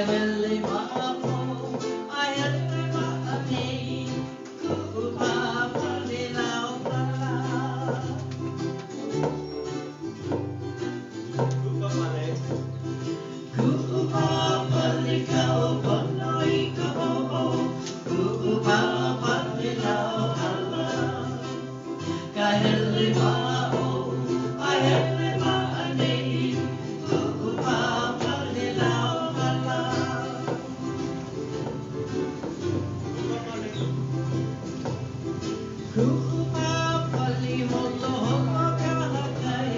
hele mapo, ai hele maanei, ku'upapa le lau pala. Ku'upapa le kau pono I ka ho'o, ku'upapa le lau pala. Ka hele ma'o, ai hele ma'anei, ku'upapa le lau pala. Ku'upapa li holo holo ka hakai,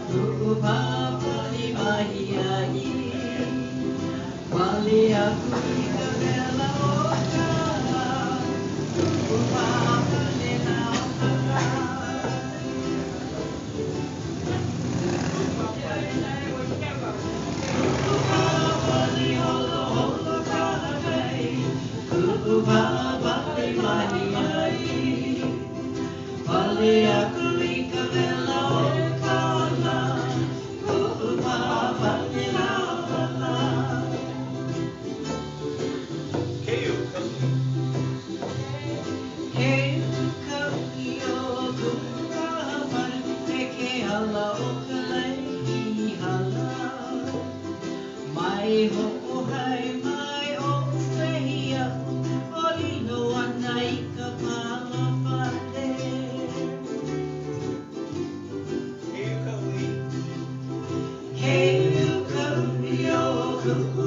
ku'upapa li mahi ai. Wali aku I ka mela o kala, ku'upapa le lau pala. Ku'upapa li holo holo ka hakai, ku'upapa li mahi ai. Wali aku I ka mela o kala, ku'upapa li lau pala. He uka'i o ku'upapa, me ke hala o ka lei hala. Mai ho'ohai mai o wehia, o lino ana I ka palapale. He uka'i o ku'upapa,